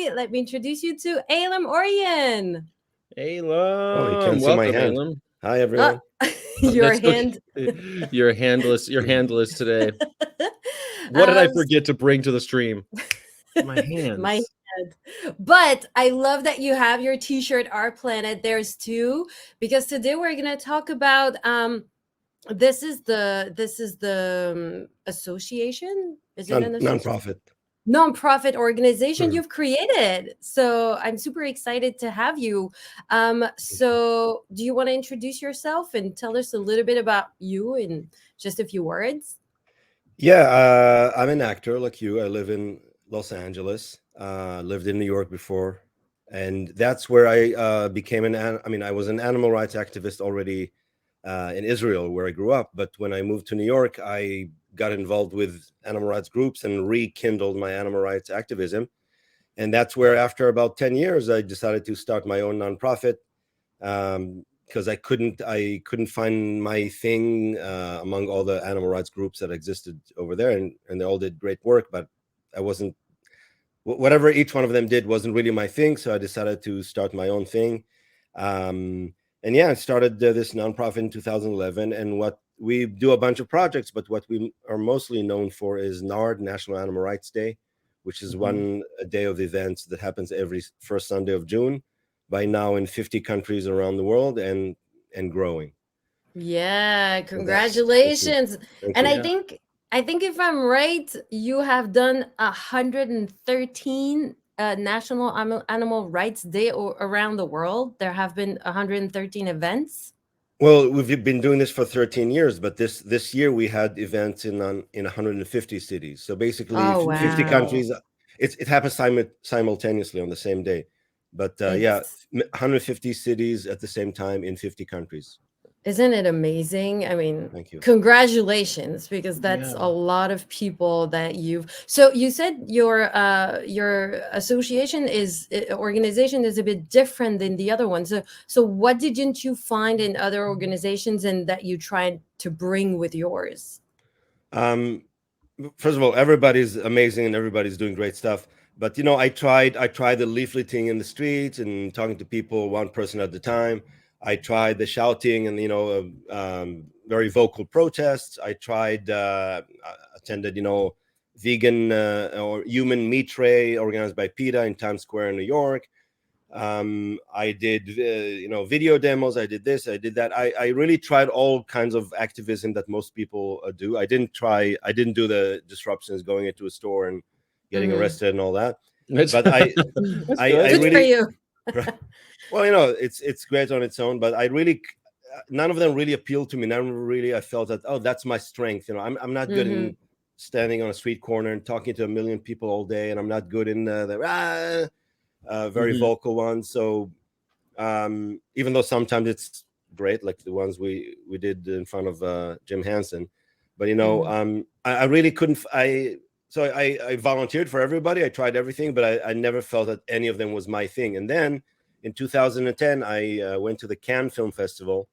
today. Let me introduce you to Aylam Orian. Oh, you Aylam, can't see my welcome, hand. Aylam. Hi, Uh, everyone. your That's okay. hand. You're handless. You're handless today. What did I um, forget to bring to the stream? My my hands. hand. But I love that you have your T-shirt. Our planet. There's two because today we're gonna talk about this is the association. Is it an association? Non-profit. Nonprofit organization Mhm. you've created. So I'm super excited to have you. Thank you. So do you want to introduce yourself and tell us a little bit about you in just a few words? Yeah, I'm an actor like you. I live in Los Angeles. Lived in New York before, and that's where I became I mean, I was an animal rights activist already in Israel, where I grew up. But when I moved to New York, I got involved with animal rights groups and rekindled my animal rights activism. And that's where, after about 10 years, I decided to start my own nonprofit, because I couldn't find my thing among all the animal rights groups that existed over there, and they all did great work, but I wasn't whatever each one of them did wasn't really my thing. So I decided to start my own thing. And yeah, I started this nonprofit in 2011, and what we do a bunch of projects, but what we are mostly known for is NARD, National Animal Rights Day, which is Mhm. one a day of events that happens every first Sunday of June, by now in 50 countries around the world, and growing. Yeah, So that's me. congratulations. Thank And you. I think if I'm right, you have done 113 National Animal Rights Day around the world. There have been 113 events. Well, we've been doing this for 13 years, but this year we had events in 150 cities. So basically, Oh 50 wow. countries. It happens simultaneously on the same day, but yeah, It's 150 cities at the same time in 50 countries. Isn't it amazing? I mean, Thank you. congratulations because that's a Yeah. lot of people that you've. So you said your association is organization is a bit different than the other ones. So what didn't you find in other organizations and that you tried to bring with yours? Um, First of all, everybody's amazing and everybody's doing great stuff. But I tried the leafleting in the streets and talking to people one person at a time. I tried the shouting and very vocal protests. I tried attended vegan or human meat tray organized by PETA in Times Square in New York. I did video demos. I did this, I did that. I really tried all kinds of activism that most people do. I didn't do the disruptions, going into a store and getting Hmm. arrested and all that. That's But I that's I good. Good for really you. well, it's great on its own, but I really none of them really appealed to me. None really I felt that, oh, that's my strength. I'm not good Hmm. in standing on a street corner and talking to a million people all day, and I'm not good in very Mhm. vocal ones. So even though sometimes it's great, like the ones we did in front of Jim Hansen, but Hmm. I really couldn't. I volunteered for everybody. I tried everything, but I never felt that any of them was my thing. And then in 2010, I went to the Cannes Film Festival.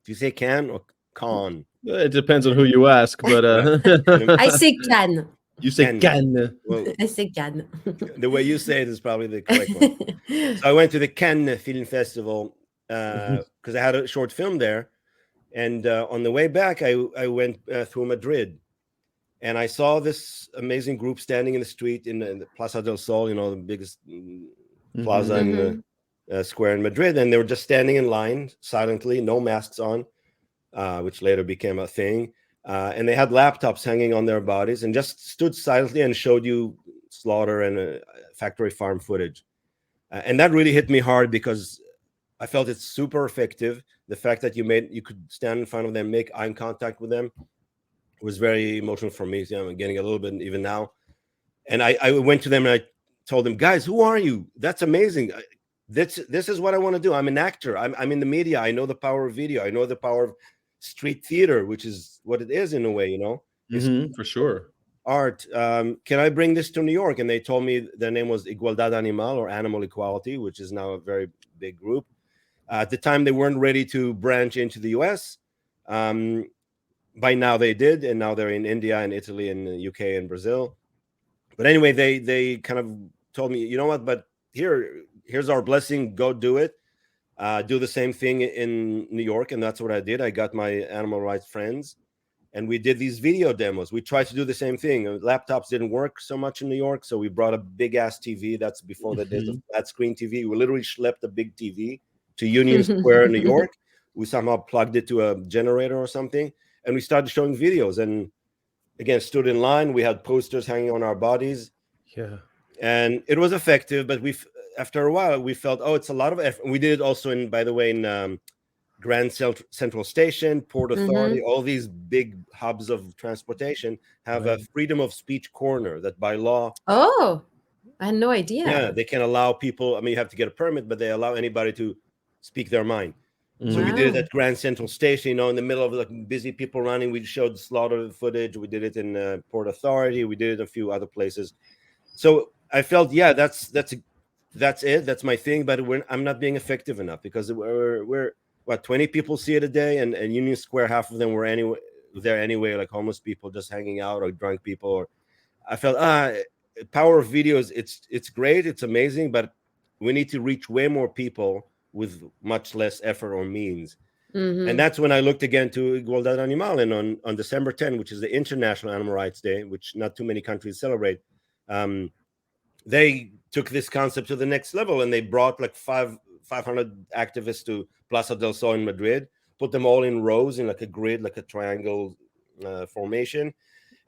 Do you say Cannes or Cannes? It depends on who you ask, but Yeah, and I say can. you say Cannes. can. Well, I say can. the way you say it is probably the correct one. So I went to the Cannes Film Festival Mhm. because I had a short film there. And on the way back, I went through Madrid, and I saw this amazing group standing in the street in the Plaza del Sol, the biggest plaza Mhm. in the Hmm. square in Madrid. And they were just standing in line silently, no masks on, which later became a thing. And they had laptops hanging on their bodies and just stood silently and showed you slaughter and factory farm footage. And that really hit me hard because I felt it's super effective. The fact that you could stand in front of them, make eye contact with them, was very emotional for me. I'm getting a little bit even now. And I went to them and I told them, guys, who are you? That's amazing. This is what I want to do. I'm an actor. I'm in the media. I know the power of video. I know the power of street theater, which is what it is in a way. It's For sure. art. Can I bring this to New York? And they told me their name was Igualdad Animal, or Animal Equality, which is now a very big group. At the time, they weren't ready to branch into the US. Um, by now, they did, and now they're in India and Italy and the UK and Brazil. But anyway, they kind of told me, you know what, but here's our blessing, go do it. Do the same thing in New York, and that's what I did. I got my animal rights friends, and we did these video demos. We tried to do the same thing. Laptops didn't work so much in New York, so we brought a big ass TV. That's before the days of flat screen TV. We literally schlepped a big TV to Union Square in New York. We somehow plugged it to a generator or something, and we started showing videos. And again, stood in line. We had posters hanging on our bodies. Yeah. And it was effective, but after a while we felt, oh, it's a lot of effort. We did it also in, by the way, in Grand Central Station, Port Authority, all these big hubs of transportation have a freedom of speech corner that by law. Oh, I had no idea. Yeah, they can allow people. I mean, you have to get a permit, but they allow anybody to speak their mind. So we did it at Grand Central Station, in the middle of like busy people running. We showed the slaughter footage. We did it in Port Authority. We did it in a few other places. So I felt, yeah, that's it. That's my thing. But I'm not being effective enough because we're what, 20 people see it a day, and Union Square, half of them were there anyway, like homeless people just hanging out or drunk people. Or I felt power of videos. It's great. It's amazing, but we need to reach way more people with much less effort or means. And that's when I looked again to Igualdad Animal, and on December 10, which is the International Animal Rights Day, which not too many countries celebrate. They took this concept to the next level, and they brought like 500 activists to Plaza del Sol in Madrid, put them all in rows in like a grid, like a triangle formation.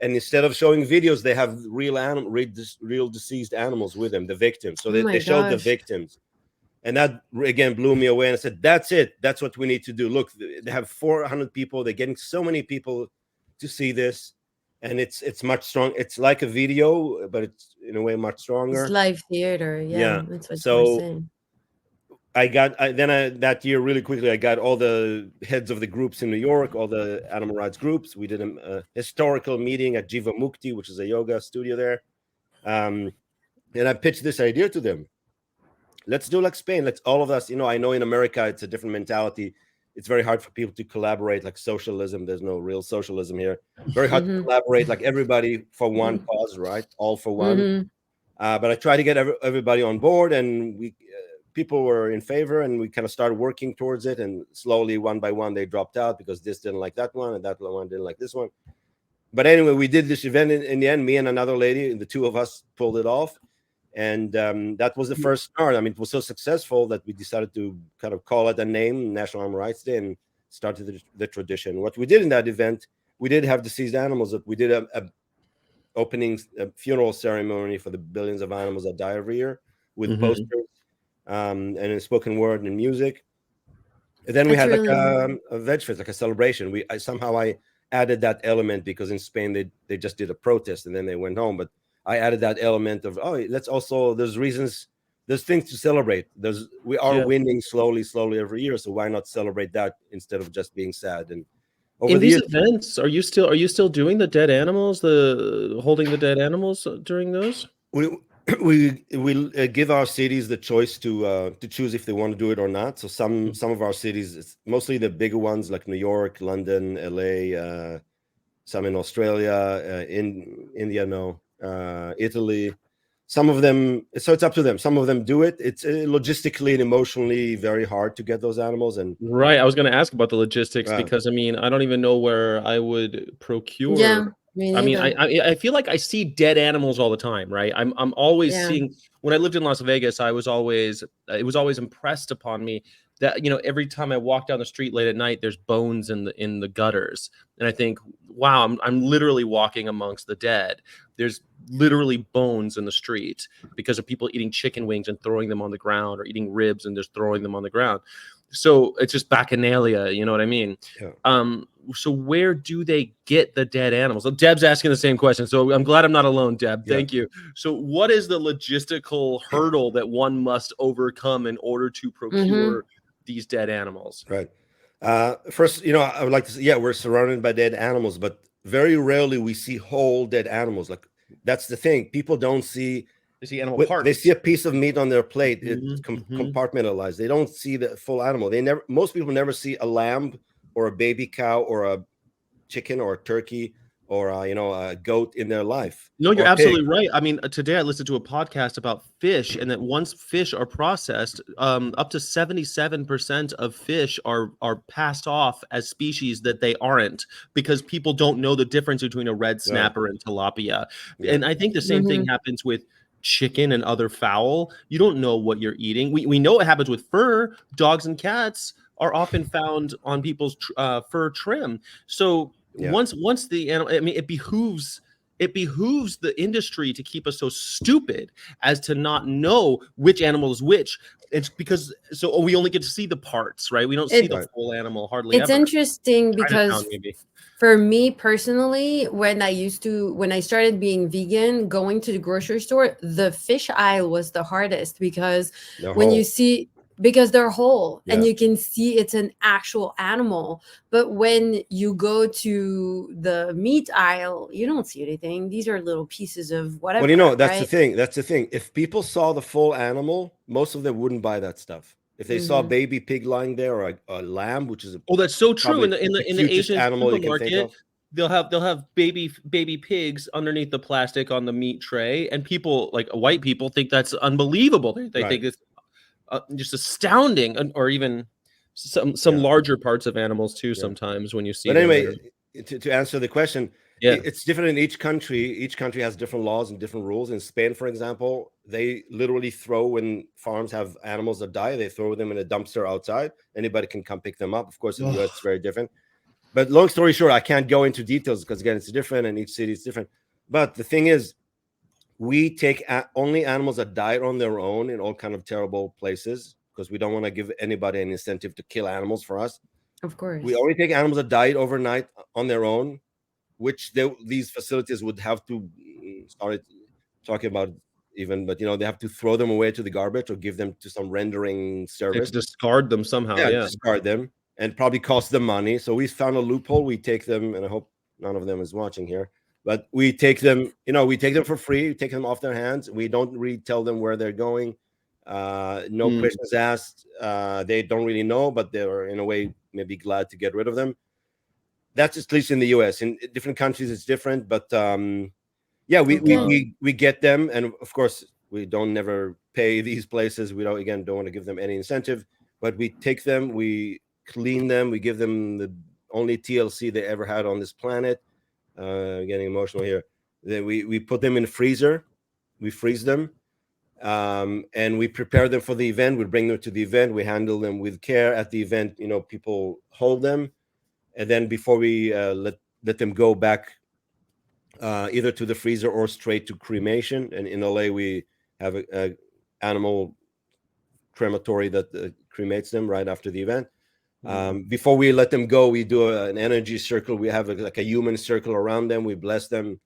And instead of showing videos, they have real deceased animals with them, the victims. So they showed the victims. And that again blew me away. And I said, that's it. That's what we need to do. Look, they have 400 people. They're getting so many people to see this. And it's much strong. It's like a video, but it's in a way much stronger. It's live theater. Yeah. That's what you were saying. That year, really quickly, I got all the heads of the groups in New York, all the animal rights groups. We did a historical meeting at Jiva Mukti, which is a yoga studio there. And I pitched this idea to them. Let's do like Spain. Let's all of us, I know in America, it's a different mentality. It's very hard for people to collaborate, like socialism. There's no real socialism here. Very hard to collaborate, like everybody for one cause, right? All for one. But I tried to get everybody on board, and people were in favor, and we kind of started working towards it. And slowly, one by one, they dropped out because this didn't like that one, and that one didn't like this one. But anyway, we did this event in the end. Me and another lady, the two of us pulled it off. And that was the first start. I mean, it was so successful that we decided to kind of call it a name, National Animal Rights Day, and started the tradition. What we did in that event, we did have deceased animals. That we did a funeral ceremony for the billions of animals that die every year with posters and in spoken word and music. And then we had like a veg fest, like a celebration. I added that element because in Spain they just did a protest and then they went home, but I added that element of, there's reasons, there's things to celebrate. We are winning slowly every year. So why not celebrate that instead of just being sad? And in these events, are you still doing the dead animals, holding the dead animals during those? We give our cities the choice to choose if they want to do it or not. So some of our cities, it's mostly the bigger ones like New York, London, LA, some in Australia, in India, Italy, some of them. So it's up to them. Some of them do it. It's logistically and emotionally very hard to get those animals. And right, I was going to ask about the logistics because I mean, I don't even know where I would procure. Yeah, I mean, I feel like I see dead animals all the time, right? I'm always seeing. When I lived in Las Vegas, it was always impressed upon me that every time I walk down the street late at night, there's bones in the gutters, and I think, wow, I'm literally walking amongst the dead. There's literally bones in the street because of people eating chicken wings and throwing them on the ground, or eating ribs and just throwing them on the ground. So it's just bacchanalia, you know what I mean? Yeah. So where do they get the dead animals? So Deb's asking the same question. So I'm glad I'm not alone, Deb. Thank you. So what is the logistical hurdle that one must overcome in order to procure these dead animals? Right. First, I would like to say, we're surrounded by dead animals, but very rarely we see whole dead animals. Like, that's the thing. People don't see. They see animal parts. They see a piece of meat on their plate. It's compartmentalized. They don't see the full animal. Most people never see a lamb or a baby cow or a chicken or a turkey or a goat in their life, No, you're or pig. absolutely right. I mean, today I listened to a podcast about fish, and that once fish are processed, up to 77% of fish are passed off as species that they aren't, because people don't know the difference between a red Right. snapper and tilapia. Yeah. And I think the same thing Mhm. happens with chicken and other fowl. You don't know what you're eating. We know it happens with fur. Dogs and cats are often found on people's fur trim. So Yeah. once the animal, I mean, it behooves the industry to keep us so stupid as to not know which animal is which. It's because we only get to see the parts, right? We don't see the It Right. full animal hardly it's ever. interesting Chinatown, because maybe. for me personally, when I started being vegan, going to the grocery store, the fish aisle was the hardest because The when you whole. see because they're whole and Yeah. you can see it's an actual animal. But when you go to the meat aisle, you don't see anything. These are little pieces of Well, whatever, that's the right? thing. That's the thing. If people saw the full animal, most of them wouldn't buy that stuff. If they saw a Hmm. baby pig lying there, or a lamb, which is Oh, that's so true. probably In the the in the cutest Asian animal you can think supermarket, of. they'll have baby pigs underneath the plastic on the meat tray, and people, like white people, think that's unbelievable. They Right. think it's just astounding, or even some Yeah. larger parts of animals too. Yeah. Sometimes when you see But them anyway, there. to answer the question, Yeah. it's different in each country. Each country has different laws and different rules. In Spain, for example, they literally throw, when farms have animals that die, they throw them in a dumpster outside. Anybody can come pick them up. Of course, in the US, it's very different. But long story short, I can't go into details because, again, it's different and each city is different. But the thing is, we take only animals that died on their own in all kind of terrible places, because we don't want to give anybody an incentive to kill animals for us. Of We course. only take animals that died overnight on their own, which these facilities would have to start talking about even, but they have to throw them away to the garbage or give them to some rendering They have to service. discard them somehow. Yeah, Yeah. discard them, and probably cost them money. So we found a loophole. We take them, and I hope none of them is watching here. But we take them, we take them for free. We take them off their hands. We don't really tell them where they're going. No Mm. questions asked. They don't really know, but they're in a way maybe glad to get rid of them. That's at least in the US. In different countries, it's different. But yeah, Okay. we get them, and of course, we don't never pay these places. We don't want to give them any incentive, but we take them, we clean them, we give them the only TLC they ever had on this planet. Getting emotional here. Then we put them in the freezer, we freeze them, and we prepare them for the event. We bring them to the event. We handle them with care at the event. People hold them, and then before we let them go back, either to the freezer or straight to cremation. And in LA, we have a animal crematory that cremates them right after the event. Before we let them go, we do an energy circle. We have like a human circle around them. We bless them.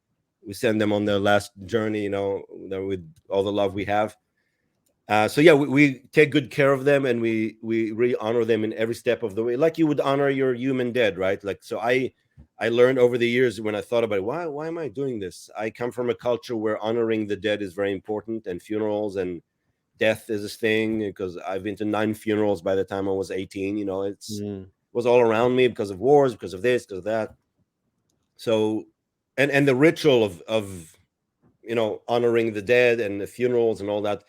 We send them on their last journey, with all the love we have. So yeah, we take good care of them, and we really honor them in every step of the way, like you would honor your human dead, right? Like, so I learned over the years, when I thought about it, why am I doing this? I come from a culture where honoring the dead is very important, and funerals and death is a thing, because I've been to 9 funerals by the time I was 18. It was all around me, because of wars, because of this, because of that. So, and the ritual of honoring the dead and the funerals and all that.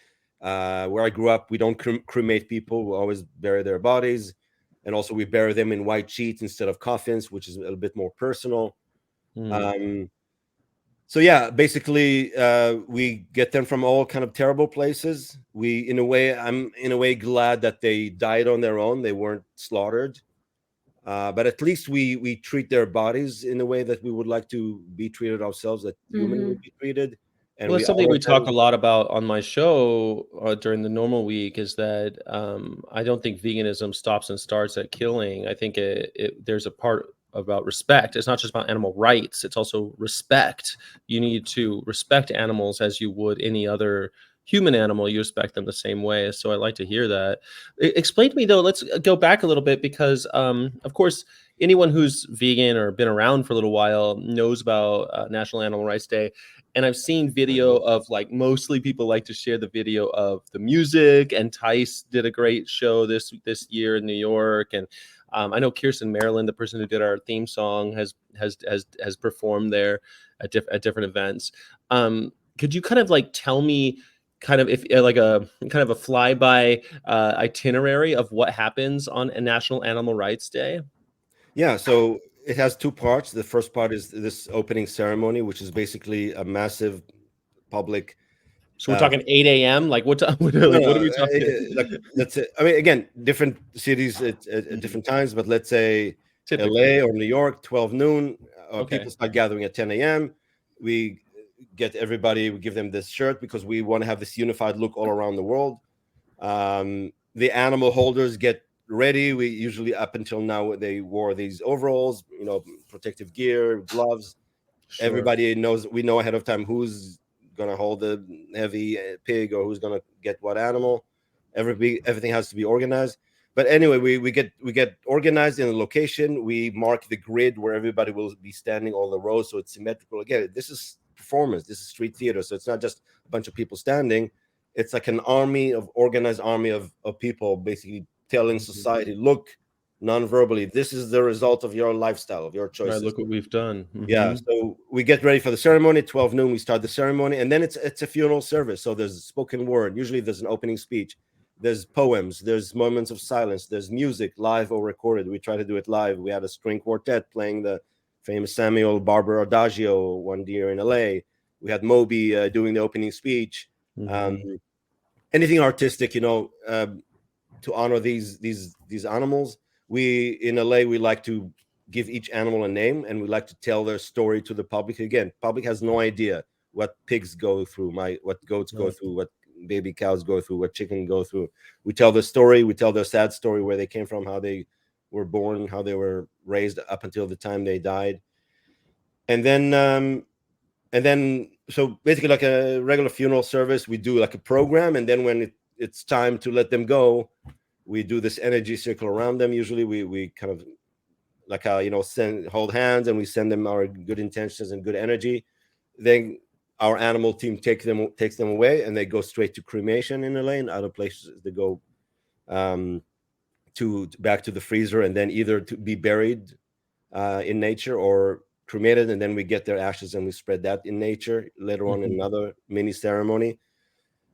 Where I grew up, we don't cremate people. We always bury their bodies, and also we bury them in white sheets instead of coffins, which is a little bit more personal. So yeah, basically, we get them from all kind of terrible places. I'm in a way glad that they died on their own. They weren't slaughtered. But at least we treat their bodies in a way that we would like to be treated ourselves, that human would Hmm. be treated, and Well, we it's something honor we talk them. a lot about on my show during the normal week, is that I don't think veganism stops and starts at killing. I think there's a part about respect. It's not just about animal rights. It's also respect. You need to respect animals as you would any other human animal. You respect them the same way. So I like to hear that. Explain to me, though, let's go back a little bit, because of course, anyone who's vegan or been around for a little while knows about National Animal Rights Day. and I've seen video of like, mostly people like to share the video of the music, and Tice did a great show this year in New York, and I know Kirsten Maryland, the person who did our theme song, has performed there at different events. Could you kind of like tell me kind of if like a kind of a flyby itinerary of what happens on a National Animal Rights Day? Yeah, so it has two parts. The first part is this opening ceremony, which is basically a massive public. So we're talking 8 a.m. Like what? What No, are we talking? like let's say, I mean, again, different cities at different times, but let's say Typically. LA or New York, 12 noon. Okay. People start gathering at 10 a.m. We get everybody, we give them this shirt because we want to have this unified look all around the world. The animal holders get ready. We usually, up until now, they wore these overalls, protective gear, gloves. Sure. Everybody knows, we know ahead of time who's gonna hold the heavy pig or who's gonna get what animal. Everything has to be organized. But anyway, we get organized in a location. We mark the grid where everybody will be standing, all the rows, so it's symmetrical. Again, this is performance. This is street theater, so it's not just a bunch of people standing. It's like an organized army of people, basically telling society, look, non-verbally, this is the result of your lifestyle, of your choices. Right, look what we've done. Yeah, so we get ready for the ceremony. 12 noon, we start the ceremony, and then it's a funeral service. So there's spoken word. Usually there's an opening speech. There's poems. There's moments of silence. There's music, live or recorded. We try to do it live. We had a string quartet playing the famous Samuel Barber Adagio one year in LA. We had Moby doing the opening speech. Anything artistic, to honor these animals. We in LA, we like to give each animal a name, and we like to tell their story to the public. Again, public has no idea what pigs go through, what goats go through, what baby cows go through, what chicken go through. We tell the story. We tell their sad story, where they came from, how they were born, how they were raised up until the time they died. And then so basically, like a regular funeral service, we do like a program, and then when it's time to let them go, we do this energy circle around them. Usually we kind of like hold hands, and we send them our good intentions and good energy. Then our animal team takes them away, and they go straight to cremation in LA, and other places they go back to the freezer, and then either to be buried in nature or cremated, and then we get their ashes and we spread that in nature later on in another mini ceremony.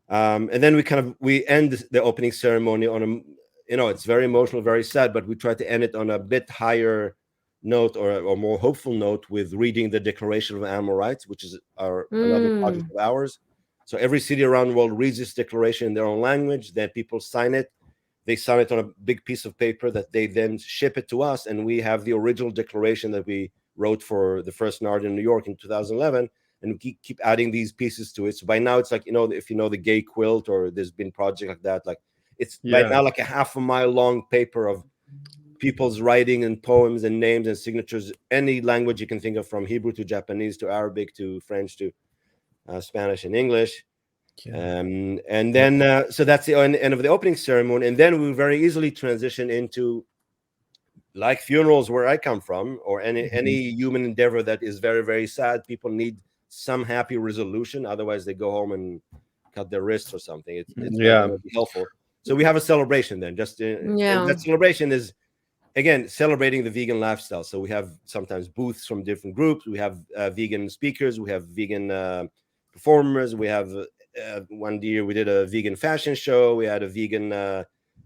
And then we end the opening ceremony on it's very emotional, very sad, but we try to end it on a bit higher note or more hopeful note with reading the Declaration of Animal Rights, which is another project of ours. So every city around the world reads this declaration in their own language. Then people sign it. They sign it on a big piece of paper that they then ship it to us, and we have the original declaration that we wrote for the first NARD in New York in 2011. And we keep adding these pieces to it. So by now it's like, if the gay quilt, or there's been project like that, like it's by now like a half a mile long paper of people's writing and poems and names and signatures, any language you can think of, from Hebrew to Japanese to Arabic to French to Spanish and English. And then so that's the end of the opening ceremony. And then we very easily transition into, like funerals where I come from, or any human endeavor that is very, very sad. People need some happy resolution, otherwise they go home and cut their wrists or something. It's very helpful. So we have a celebration then. And that celebration is, again, celebrating the vegan lifestyle. So we have sometimes booths from different groups. We have vegan speakers. We have vegan performers. We have one year we did a vegan fashion show. We had a vegan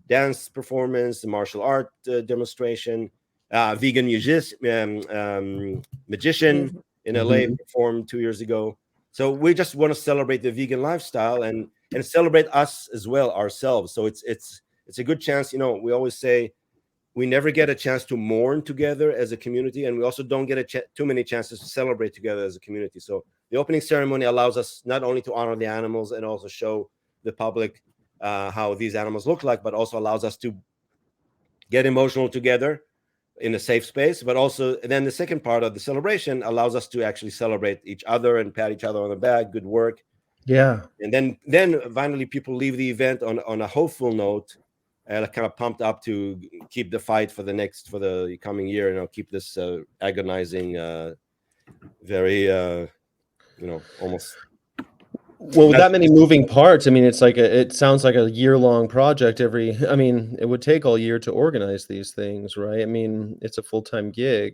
dance performance, a martial art demonstration. Vegan magician in LA performed 2 years ago. So we just want to celebrate the vegan lifestyle and celebrate us as well, ourselves. So it's a good chance. We always say we never get a chance to mourn together as a community, and we also don't get too many chances to celebrate together as a community. So the opening ceremony allows us not only to honor the animals and also show the public how these animals look like, but also allows us to get emotional together in a safe space. But also then the second part of the celebration allows us to actually celebrate each other and pat each other on the back. Good work. Yeah. And then finally people leave the event on a hopeful note, kind of pumped up to keep the fight for the coming year, keep this agonizing, very almost. Well, with that many moving parts, I mean, it sounds like a year-long project. I mean, it would take all year to organize these things, right? I mean, it's a full-time gig.